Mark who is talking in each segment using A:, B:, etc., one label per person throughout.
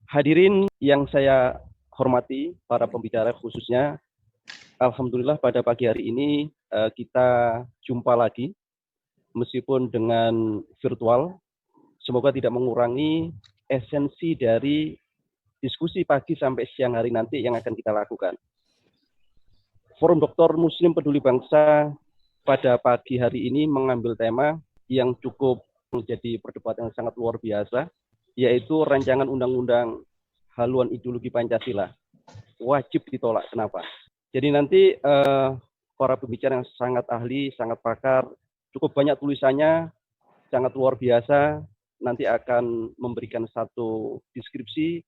A: Hadirin yang saya hormati, para pembicara khususnya, alhamdulillah pada pagi hari ini kita jumpa lagi, meskipun dengan virtual. Semoga tidak mengurangi esensi dari diskusi pagi sampai siang hari nanti yang akan kita lakukan. Forum Doktor Muslim Peduli Bangsa pada pagi hari ini mengambil tema yang cukup menjadi perdebatan yang sangat luar biasa, yaitu rancangan undang-undang haluan ideologi Pancasila. Wajib ditolak. Kenapa? Jadi nanti para pembicara yang sangat ahli, sangat pakar, cukup banyak tulisannya, sangat luar biasa, nanti akan memberikan satu deskripsi,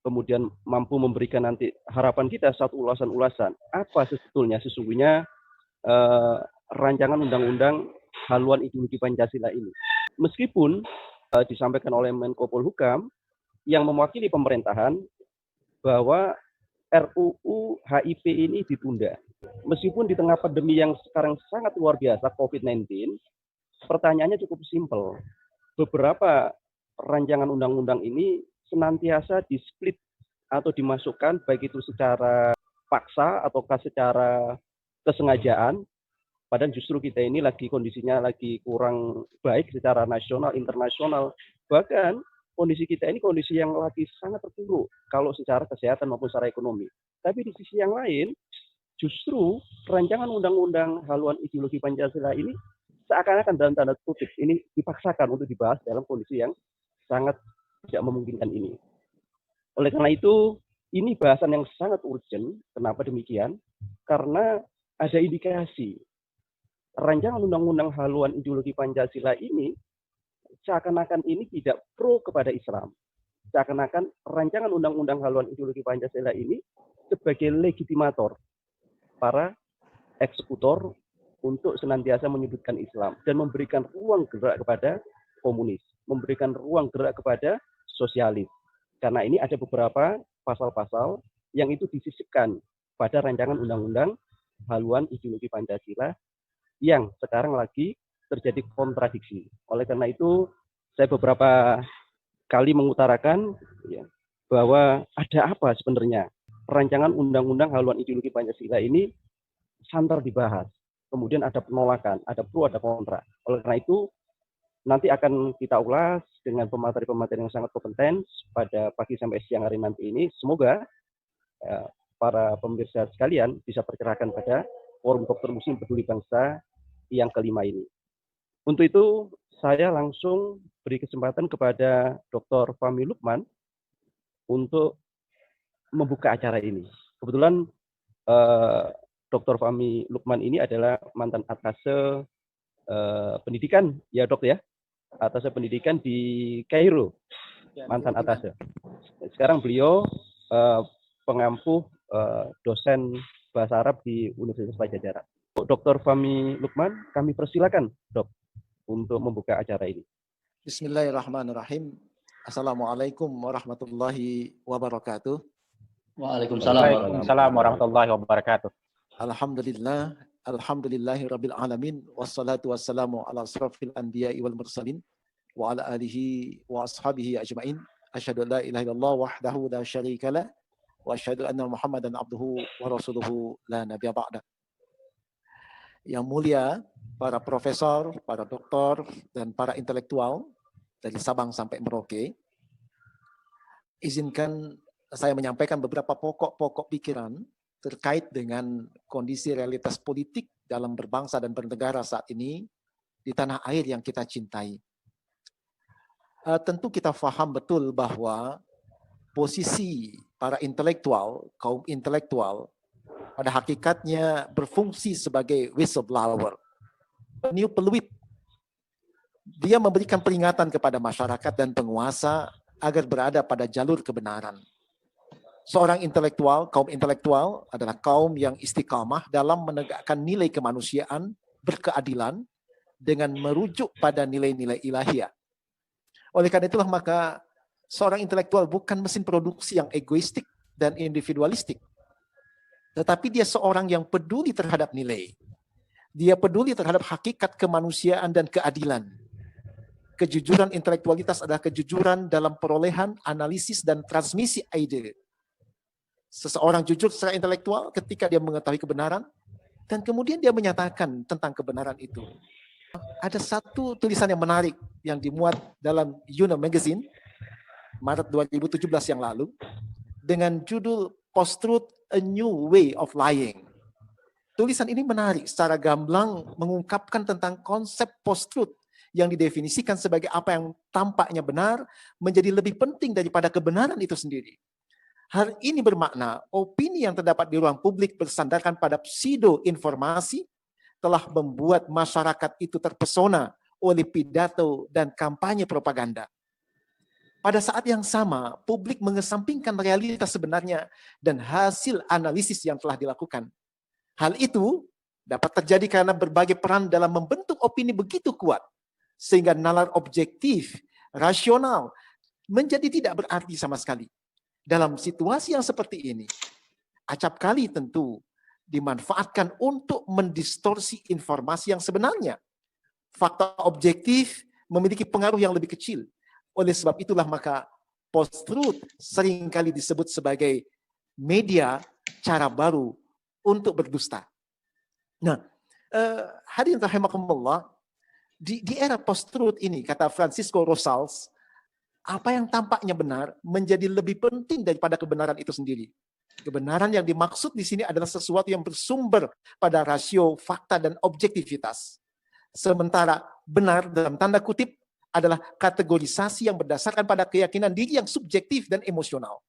A: kemudian mampu memberikan nanti harapan kita satu ulasan-ulasan. Apa sesungguhnya rancangan undang-undang haluan ideologi Pancasila ini. Meskipun disampaikan oleh Menko Polhukam yang mewakili pemerintahan bahwa RUU HIP ini ditunda. Meskipun di tengah pandemi yang sekarang sangat luar biasa, COVID-19, pertanyaannya cukup simpel. Beberapa rancangan undang-undang ini senantiasa di-split atau dimasukkan, baik itu secara paksa ataukah secara kesengajaan, padahal justru kita ini kondisinya lagi kurang baik secara nasional, internasional. Bahkan kondisi kita ini kondisi yang lagi sangat terpuruk kalau secara kesehatan maupun secara ekonomi. Tapi di sisi yang lain, justru rancangan undang-undang haluan ideologi Pancasila ini seakan-akan dalam tanda kutip ini dipaksakan untuk dibahas dalam kondisi yang sangat tidak memungkinkan ini. Oleh karena itu, ini bahasan yang sangat urgent. Kenapa demikian? Karena ada indikasi rancangan undang-undang haluan ideologi Pancasila ini seakan-akan ini tidak pro kepada Islam. Seakan-akan rancangan undang-undang haluan ideologi Pancasila ini sebagai legitimator para eksekutor untuk senantiasa menyudutkan Islam dan memberikan ruang gerak kepada komunis, memberikan ruang gerak kepada sosialis. Karena ini ada beberapa pasal-pasal yang itu disisipkan pada rancangan undang-undang haluan ideologi Pancasila yang sekarang lagi terjadi kontradiksi. Oleh karena itu, saya beberapa kali mengutarakan bahwa ada apa sebenarnya rancangan undang-undang haluan ideologi Pancasila ini santer dibahas. Kemudian ada penolakan, ada pro, ada kontra. Oleh karena itu, nanti akan kita ulas dengan pemateri-pemateri yang sangat kompeten pada pagi sampai siang hari nanti ini. Semoga para pemirsa sekalian bisa percerahkan pada Forum Doktor Muslim Peduli Bangsa yang kelima ini. Untuk itu, saya langsung beri kesempatan kepada Dr. Fahmi Lukman untuk membuka acara ini. Kebetulan Dr. Fahmi Lukman ini adalah mantan atase pendidikan, ya dok ya, atase pendidikan di Kairo, mantan atase. Sekarang beliau pengampu dosen bahasa Arab di Universitas Pajajaran. Dr. Fahmi Lukman, kami persilakan dok untuk membuka acara ini.
B: Bismillahirrahmanirrahim. Assalamualaikum warahmatullahi wabarakatuh.
C: Waalaikumsalam warahmatullahi wabarakatuh.
B: Alhamdulillah, alhamdulillahi rabbil alamin, wassalatu wassalamu ala asrafil anbiya'i wal mursalin, wa ala alihi wa ashabihi ajma'in. Asyhadu an la ilaha illallah wahdahu la syarika lah, wa asyhadu anna Muhammadan abduhu wa rasuluhu la nabiyya ba'da. Yang mulia, para profesor, para doktor, dan para intelektual dari Sabang sampai Merauke, izinkan saya menyampaikan beberapa pokok-pokok pikiran terkait dengan kondisi realitas politik dalam berbangsa dan bernegara saat ini di tanah air yang kita cintai. Tentu kita paham betul bahwa posisi para intelektual, kaum intelektual, pada hakikatnya berfungsi sebagai whistleblower, peniup peluit. Dia memberikan peringatan kepada masyarakat dan penguasa agar berada pada jalur kebenaran. Seorang intelektual, kaum intelektual adalah kaum yang istiqamah dalam menegakkan nilai kemanusiaan, berkeadilan, dengan merujuk pada nilai-nilai ilahiyah. Oleh karena itulah maka seorang intelektual bukan mesin produksi yang egoistik dan individualistik. Tetapi dia seorang yang peduli terhadap nilai. Dia peduli terhadap hakikat kemanusiaan dan keadilan. kejujuran intelektualitas adalah kejujuran dalam perolehan, analisis, dan transmisi ide. Seseorang jujur secara intelektual ketika dia mengetahui kebenaran, dan kemudian dia menyatakan tentang kebenaran itu. Ada satu tulisan yang menarik yang dimuat dalam Yuna Magazine, Maret 2017 yang lalu, dengan judul Post-Truth, A New Way of Lying. Tulisan ini menarik, secara gamblang mengungkapkan tentang konsep post-truth yang didefinisikan sebagai apa yang tampaknya benar menjadi lebih penting daripada kebenaran itu sendiri. Hal ini bermakna opini yang terdapat di ruang publik bersandarkan pada pseudo-informasi telah membuat masyarakat itu terpesona oleh pidato dan kampanye propaganda. Pada saat yang sama, publik mengesampingkan realitas sebenarnya dan hasil analisis yang telah dilakukan. Hal itu dapat terjadi karena berbagai peran dalam membentuk opini begitu kuat, sehingga nalar objektif, rasional, menjadi tidak berarti sama sekali. Dalam situasi yang seperti ini, acap kali tentu dimanfaatkan untuk mendistorsi informasi yang sebenarnya. Fakta objektif memiliki pengaruh yang lebih kecil. Oleh sebab itulah maka post-truth seringkali disebut sebagai media cara baru untuk berdusta. Nah, hadirin rahimakumullah, di era post-truth ini, kata Francisco Rosales, apa yang tampaknya benar menjadi lebih penting daripada kebenaran itu sendiri. Kebenaran yang dimaksud di sini adalah sesuatu yang bersumber pada rasio, fakta, dan objektivitas. Sementara benar dalam tanda kutip adalah kategorisasi yang berdasarkan pada keyakinan diri yang subjektif dan emosional.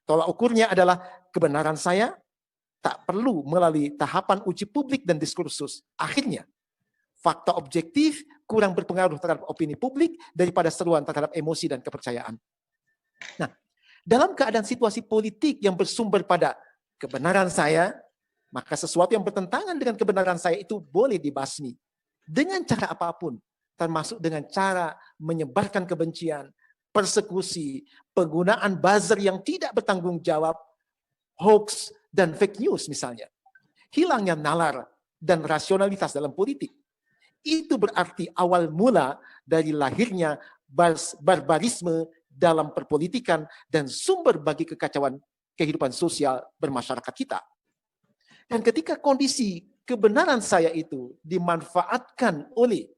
B: Tolak ukurnya adalah kebenaran saya tak perlu melalui tahapan uji publik dan diskursus. Akhirnya, fakta objektif kurang berpengaruh terhadap opini publik daripada seruan terhadap emosi dan kepercayaan. Nah, dalam keadaan situasi politik yang bersumber pada kebenaran saya, maka sesuatu yang bertentangan dengan kebenaran saya itu boleh dibasmi. Dengan cara apapun, termasuk dengan cara menyebarkan kebencian, persekusi, penggunaan buzzer yang tidak bertanggung jawab, hoax, dan fake news misalnya. Hilangnya nalar dan rasionalitas dalam politik. Itu berarti awal mula dari lahirnya barbarisme dalam perpolitikan dan sumber bagi kekacauan kehidupan sosial bermasyarakat kita. Dan ketika kondisi kebenaran saya itu dimanfaatkan oleh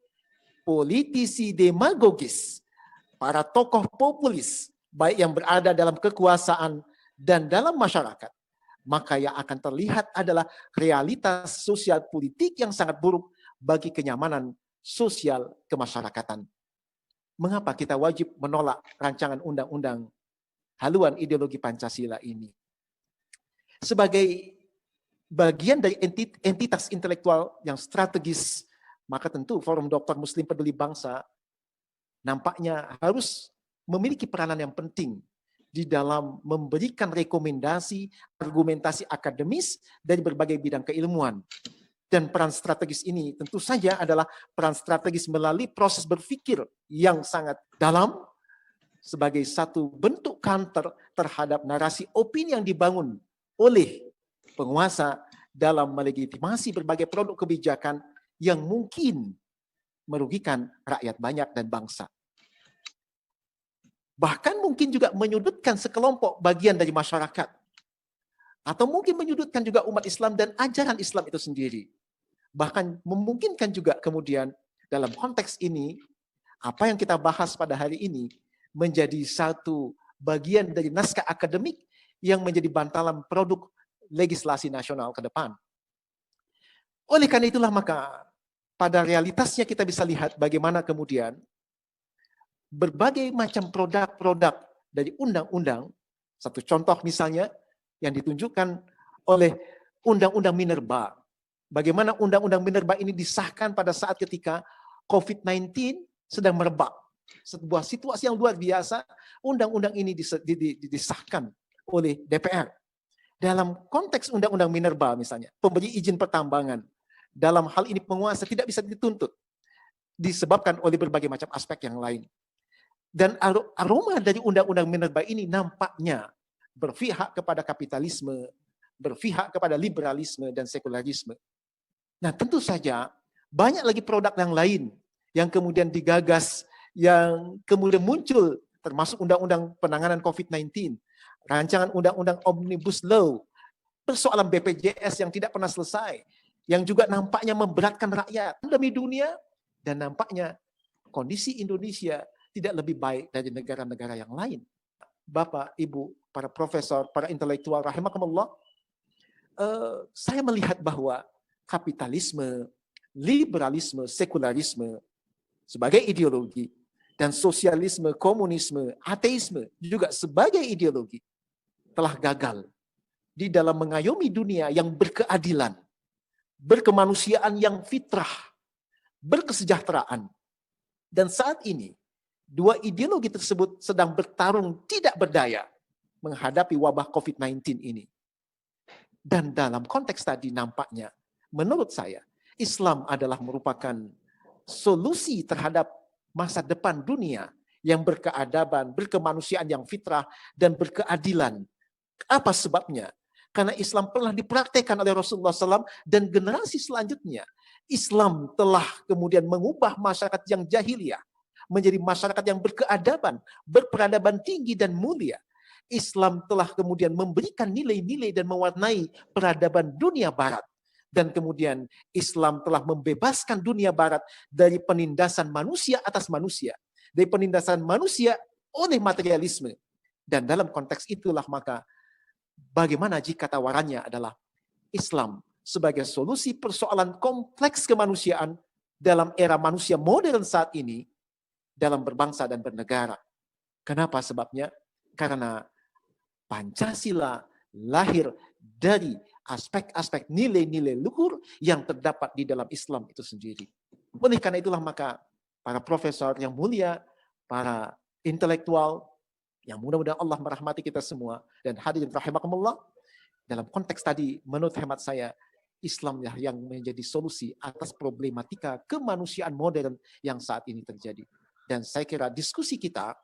B: politisi demagogis, para tokoh populis, baik yang berada dalam kekuasaan dan dalam masyarakat, maka yang akan terlihat adalah realitas sosial politik yang sangat buruk bagi kenyamanan sosial kemasyarakatan. Mengapa kita wajib menolak rancangan undang-undang haluan ideologi Pancasila ini? Sebagai bagian dari entitas intelektual yang strategis, maka tentu Forum Doktor Muslim Peduli Bangsa nampaknya harus memiliki peranan yang penting di dalam memberikan rekomendasi, argumentasi akademis dari berbagai bidang keilmuan. Dan peran strategis ini tentu saja adalah peran strategis melalui proses berpikir yang sangat dalam sebagai satu bentuk counter terhadap narasi opini yang dibangun oleh penguasa dalam melegitimasi berbagai produk kebijakan yang mungkin merugikan rakyat banyak dan bangsa. Bahkan mungkin juga menyudutkan sekelompok bagian dari masyarakat. Atau mungkin menyudutkan juga umat Islam dan ajaran Islam itu sendiri. Bahkan memungkinkan juga kemudian dalam konteks ini, apa yang kita bahas pada hari ini menjadi satu bagian dari naskah akademik yang menjadi bantalan produk legislasi nasional ke depan. Oleh karena itulah maka pada realitasnya kita bisa lihat bagaimana kemudian berbagai macam produk-produk dari undang-undang, satu contoh misalnya yang ditunjukkan oleh Undang-Undang Minerba. Bagaimana Undang-Undang Minerba ini disahkan pada saat ketika COVID-19 sedang merebak. Sebuah situasi yang luar biasa, undang-undang ini disahkan oleh DPR. Dalam konteks Undang-Undang Minerba misalnya, pemberi izin pertambangan, dalam hal ini penguasa tidak bisa dituntut, disebabkan oleh berbagai macam aspek yang lain. Dan aroma dari Undang-Undang Minerba ini nampaknya berpihak kepada kapitalisme, berpihak kepada liberalisme dan sekularisme. Nah tentu saja banyak lagi produk yang lain yang kemudian digagas yang kemudian muncul, termasuk undang-undang penanganan COVID-19, rancangan undang-undang Omnibus Law, persoalan BPJS yang tidak pernah selesai, yang juga nampaknya memberatkan rakyat demi dunia, dan nampaknya kondisi Indonesia tidak lebih baik dari negara-negara yang lain. Bapak, Ibu, para profesor, para intelektual, rahimakumullah, saya melihat bahwa kapitalisme, liberalisme, sekularisme sebagai ideologi, dan sosialisme, komunisme, ateisme juga sebagai ideologi telah gagal di dalam mengayomi dunia yang berkeadilan, berkemanusiaan yang fitrah, berkesejahteraan. Dan saat ini, dua ideologi tersebut sedang bertarung tidak berdaya menghadapi wabah COVID-19 ini. Dan dalam konteks tadi nampaknya, menurut saya, Islam adalah merupakan solusi terhadap masa depan dunia yang berkeadaban, berkemanusiaan yang fitrah, dan berkeadilan. Apa sebabnya? Karena Islam telah dipraktekkan oleh Rasulullah SAW dan generasi selanjutnya. Islam telah kemudian mengubah masyarakat yang jahiliyah menjadi masyarakat yang berkeadaban, berperadaban tinggi dan mulia. Islam telah kemudian memberikan nilai-nilai dan mewarnai peradaban dunia barat. Dan kemudian Islam telah membebaskan dunia barat dari penindasan manusia atas manusia. Dari penindasan manusia oleh materialisme. Dan dalam konteks itulah maka bagaimana jika tawarannya adalah Islam sebagai solusi persoalan kompleks kemanusiaan dalam era manusia modern saat ini dalam berbangsa dan bernegara. Kenapa sebabnya? Karena Pancasila lahir dari aspek-aspek nilai-nilai luhur yang terdapat di dalam Islam itu sendiri. Oleh karena itulah maka para profesor yang mulia, para intelektual yang mudah-mudahan Allah merahmati kita semua, dan hadirin rahimakumullah, dalam konteks tadi menurut hemat saya Islam yang menjadi solusi atas problematika kemanusiaan modern yang saat ini terjadi. Dan saya kira diskusi kita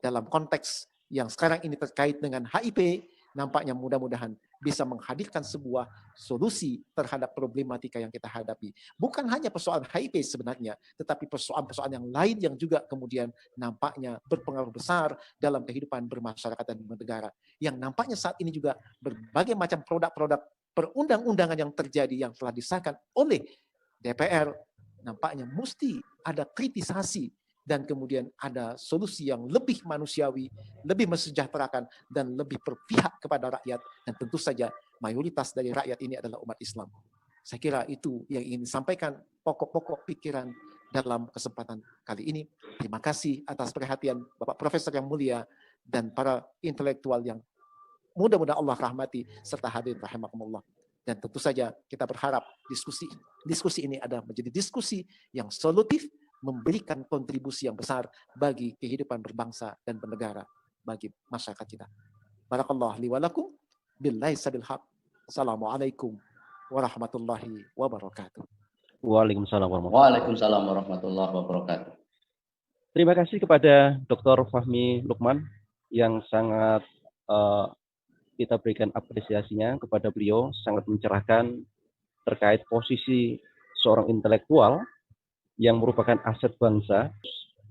B: dalam konteks yang sekarang ini terkait dengan HIV, nampaknya mudah-mudahan bisa menghadirkan sebuah solusi terhadap problematika yang kita hadapi. Bukan hanya persoalan HIV sebenarnya, tetapi persoalan-persoalan yang lain yang juga kemudian nampaknya berpengaruh besar dalam kehidupan bermasyarakat dan bernegara. Yang nampaknya saat ini juga berbagai macam produk-produk perundang-undangan yang terjadi yang telah disahkan oleh DPR, nampaknya mesti ada kritisasi dan kemudian ada solusi yang lebih manusiawi, lebih mesejahterakan, dan lebih berpihak kepada rakyat. Dan tentu saja mayoritas dari rakyat ini adalah umat Islam. Saya kira itu yang ingin disampaikan pokok-pokok pikiran dalam kesempatan kali ini. Terima kasih atas perhatian Bapak Profesor yang mulia dan para intelektual yang mudah-mudahan Allah rahmati serta hadirin rahimakumullah. Dan tentu saja kita berharap diskusi ini adalah menjadi diskusi yang solutif, memberikan kontribusi yang besar bagi kehidupan berbangsa dan bernegara bagi masyarakat kita. Barakallahu li wa lakum billahi sabil haq. Assalamualaikum warahmatullahi wabarakatuh.
A: Waalaikumsalam warahmatullahi wabarakatuh. Terima kasih kepada Dr. Fahmi Lukman yang sangat kita berikan apresiasinya kepada beliau, sangat mencerahkan terkait posisi seorang intelektual yang merupakan aset bangsa,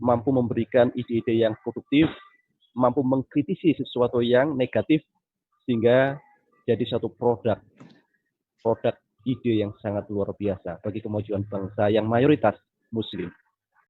A: mampu memberikan ide-ide yang produktif, mampu mengkritisi sesuatu yang negatif, sehingga jadi satu produk ide yang sangat luar biasa bagi kemajuan bangsa yang mayoritas Muslim.